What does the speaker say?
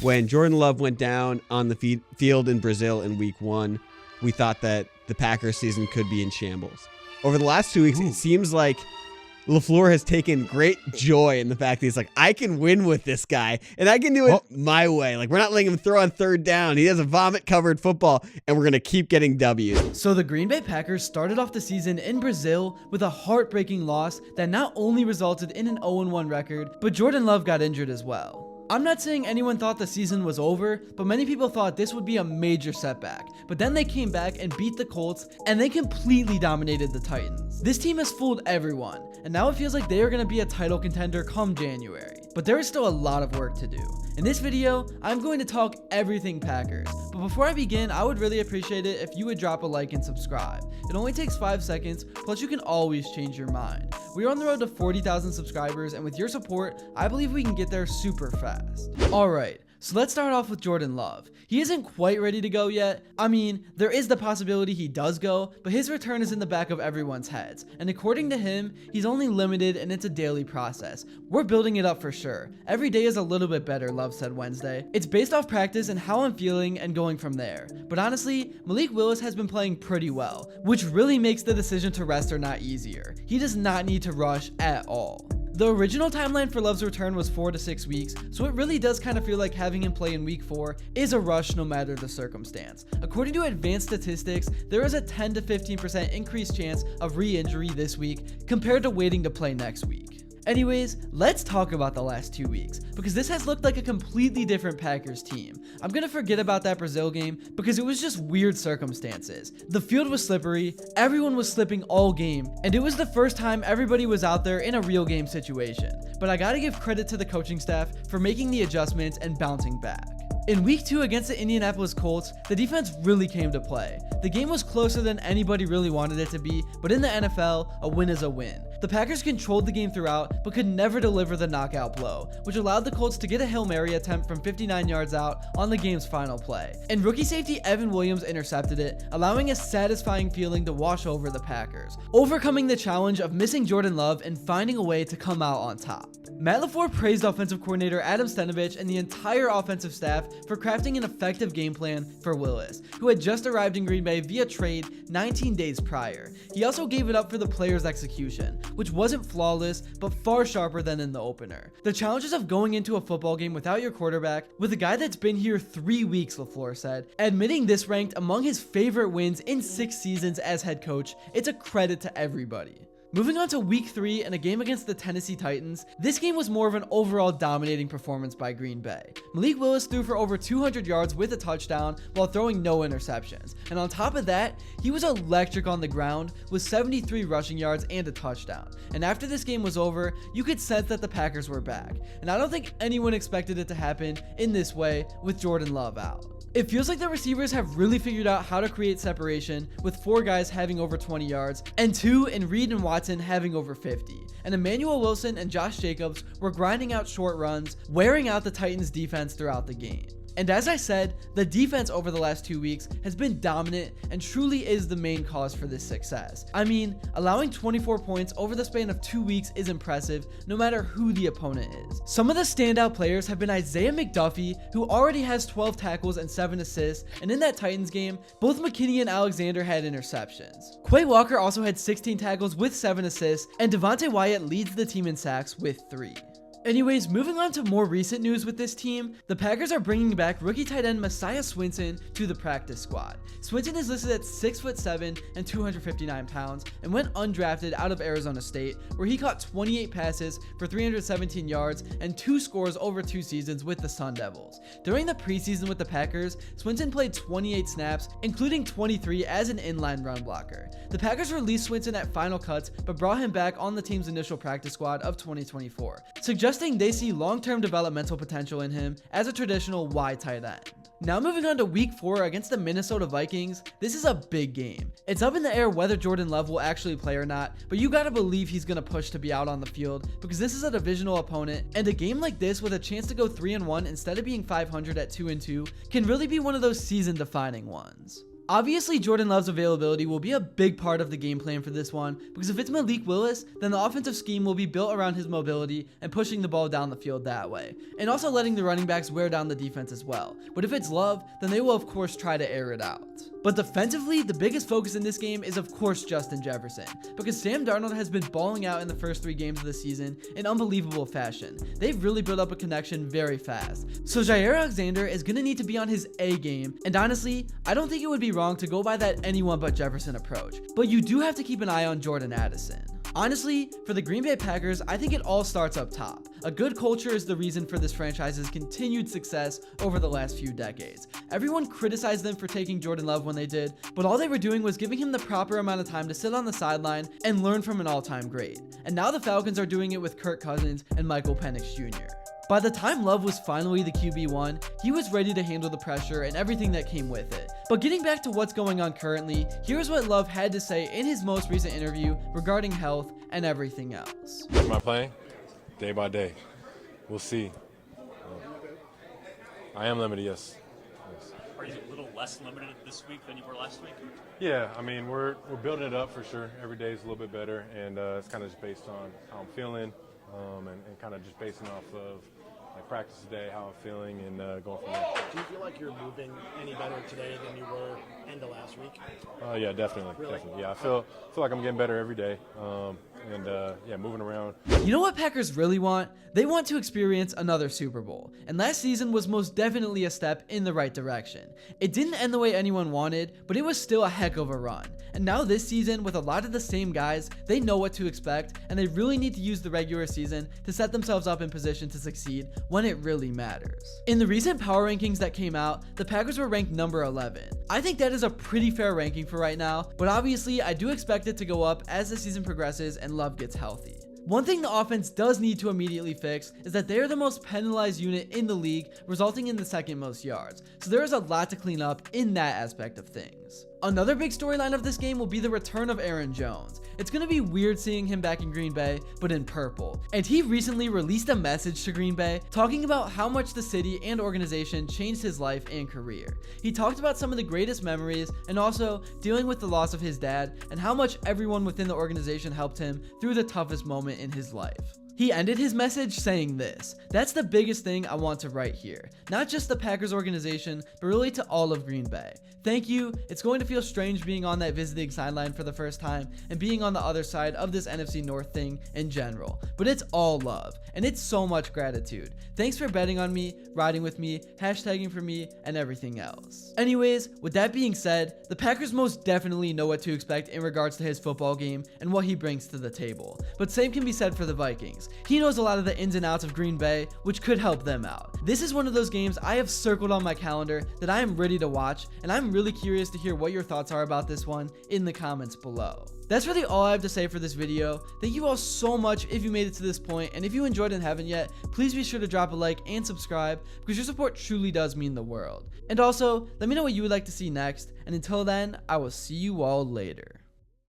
when Jordan Love went down on the field in Brazil in week 1, we thought that the Packers season could be in shambles. Over the last 2 weeks, it seems like LaFleur has taken great joy in the fact that he's like, I can win with this guy, and I can do it my way. Like, we're not letting him throw on third down. He has a vomit-covered football, and we're going to keep getting W's. So the Green Bay Packers started off the season in Brazil with a heartbreaking loss that not only resulted in an 0-1 record, but Jordan Love got injured as well. I'm not saying anyone thought the season was over, but many people thought this would be a major setback. But then they came back and beat the Colts, and they completely dominated the Titans. This team has fooled everyone, and now it feels like they are going to be a title contender come January. But there is still a lot of work to do. In this video, I'm going to talk everything Packers. But before I begin, I would really appreciate it if you would drop a like and subscribe. It only takes 5 seconds, plus you can always change your mind. We are on the road to 40,000 subscribers, and with your support, I believe we can get there super fast. Alright, so let's start off with Jordan Love. He isn't quite ready to go yet. I mean, there is the possibility he does go, but his return is in the back of everyone's heads. And according to him, he's only limited and it's a daily process. We're building it up for sure. Every day is a little bit better, Love said Wednesday. It's based off practice and how I'm feeling and going from there. But honestly, Malik Willis has been playing pretty well, which really makes the decision to rest or not easier. He does not need to rush at all. The original timeline for Love's return was 4 to 6 weeks, so it really does kind of feel like having him play in week 4 is a rush no matter the circumstance. According to advanced statistics, there is a 10 to 15% increased chance of re-injury this week compared to waiting to play next week. Anyways, let's talk about the last 2 weeks, because this has looked like a completely different Packers team. I'm gonna forget about that Brazil game because it was just weird circumstances. The field was slippery, everyone was slipping all game, and it was the first time everybody was out there in a real game situation. But I gotta give credit to the coaching staff for making the adjustments and bouncing back. In week 2 against the Indianapolis Colts, the defense really came to play. The game was closer than anybody really wanted it to be, but in the NFL, a win is a win. The Packers controlled the game throughout, but could never deliver the knockout blow, which allowed the Colts to get a Hail Mary attempt from 59 yards out on the game's final play. And rookie safety Evan Williams intercepted it, allowing a satisfying feeling to wash over the Packers, overcoming the challenge of missing Jordan Love and finding a way to come out on top. Matt LaFleur praised offensive coordinator Adam Stenavich and the entire offensive staff for crafting an effective game plan for Willis, who had just arrived in Green Bay via trade 19 days prior. He also gave it up for the player's execution, which wasn't flawless, but far sharper than in the opener. The challenges of going into a football game without your quarterback, with a guy that's been here 3 weeks, LaFleur said, admitting this ranked among his favorite wins in 6 seasons as head coach, it's a credit to everybody. Moving on to week 3 and a game against the Tennessee Titans, this game was more of an overall dominating performance by Green Bay. Malik Willis threw for over 200 yards with a touchdown while throwing no interceptions. And on top of that, he was electric on the ground with 73 rushing yards and a touchdown. And after this game was over, you could sense that the Packers were back. And I don't think anyone expected it to happen in this way with Jordan Love out. It feels like the receivers have really figured out how to create separation, with 4 guys having over 20 yards and 2 in Reed and Watson having over 50. And Emmanuel Wilson and Josh Jacobs were grinding out short runs, wearing out the Titans defense throughout the game. And as I said, the defense over the last 2 weeks has been dominant and truly is the main cause for this success. I mean, allowing 24 points over the span of 2 weeks is impressive no matter who the opponent is. Some of the standout players have been Isaiah McDuffie, who already has 12 tackles and 7 assists, and in that Titans game, both McKinney and Alexander had interceptions. Quay Walker also had 16 tackles with 7 assists, and Devontae Wyatt leads the team in sacks with 3. Anyways, moving on to more recent news with this team, the Packers are bringing back rookie tight end Messiah Swinson to the practice squad. Swinson is listed at 6'7" and 259 pounds and went undrafted out of Arizona State, where he caught 28 passes for 317 yards and 2 scores over 2 seasons with the Sun Devils. During the preseason with the Packers, Swinson played 28 snaps, including 23 as an inline run blocker. The Packers released Swinson at final cuts, but brought him back on the team's initial practice squad of 2024, suggesting they see long-term developmental potential in him as a traditional wide tight end. Now moving on to week 4 against the Minnesota Vikings, this is a big game. It's up in the air whether Jordan Love will actually play or not, but you gotta believe he's gonna push to be out on the field because this is a divisional opponent, and a game like this with a chance to go 3-1 instead of being 500 at 2-2 can really be one of those season-defining ones. Obviously, Jordan Love's availability will be a big part of the game plan for this one, because if it's Malik Willis, then the offensive scheme will be built around his mobility and pushing the ball down the field that way, and also letting the running backs wear down the defense as well. But if it's Love, then they will of course try to air it out. But defensively, the biggest focus in this game is of course Justin Jefferson, because Sam Darnold has been balling out in the first 3 games of the season in unbelievable fashion. They've really built up a connection very fast. So Jaire Alexander is going to need to be on his A game, and honestly, I don't think it would be wrong to go by that anyone but Jefferson approach. But you do have to keep an eye on Jordan Addison. Honestly, for the Green Bay Packers, I think it all starts up top. A good culture is the reason for this franchise's continued success over the last few decades. Everyone criticized them for taking Jordan Love when they did, but all they were doing was giving him the proper amount of time to sit on the sideline and learn from an all-time great. And now the Falcons are doing it with Kirk Cousins and Michael Penix Jr. By the time Love was finally the QB1, he was ready to handle the pressure and everything that came with it. But getting back to what's going on currently, here's what Love had to say in his most recent interview regarding health and everything else. Am I playing? Day by day. We'll see. I am limited, yes. Are you a little less limited this week than you were last week? Yeah, I mean, we're building it up for sure. Every day is a little bit better, and it's kind of just based on how I'm feeling. And kind of just basing off of my practice today, how I'm feeling, and going from there. Do you feel like you're moving any better today than you were end of last week? Yeah, definitely. Really? Definitely. Yeah, I feel like I'm getting better every day. Yeah, moving around. You know what Packers really want? They want to experience another Super Bowl. And last season was most definitely a step in the right direction. It didn't end the way anyone wanted, but it was still a heck of a run. And now this season, with a lot of the same guys, they know what to expect, and they really need to use the regular season to set themselves up in position to succeed when it really matters. In the recent power rankings that came out, the Packers were ranked number 11. I think that is a pretty fair ranking for right now, but obviously I do expect it to go up as the season progresses and Love gets healthy. One thing the offense does need to immediately fix is that they are the most penalized unit in the league, resulting in the 2nd most yards. So there is a lot to clean up in that aspect of things. Another big storyline of this game will be the return of Aaron Jones. It's going to be weird seeing him back in Green Bay, but in purple. And he recently released a message to Green Bay talking about how much the city and organization changed his life and career. He talked about some of the greatest memories and also dealing with the loss of his dad and how much everyone within the organization helped him through the toughest moment in his life. He ended his message saying this: "That's the biggest thing I want to write here. Not just the Packers organization, but really to all of Green Bay. Thank you. It's going to feel strange being on that visiting sideline for the first time and being on the other side of this NFC North thing in general. But it's all love, and it's so much gratitude. Thanks for betting on me, riding with me, hashtagging for me, and everything else." Anyways, with that being said, the Packers most definitely know what to expect in regards to his football game and what he brings to the table. But same can be said for the Vikings. He knows a lot of the ins and outs of Green Bay, which could help them out. This is one of those games I have circled on my calendar that I am ready to watch, and I'm really curious to hear what your thoughts are about this one in the comments below. That's really all I have to say for this video. Thank you all so much if you made it to this point, and if you enjoyed and haven't yet, please be sure to drop a like and subscribe, because your support truly does mean the world. And also, let me know what you would like to see next, and until then, I will see you all later.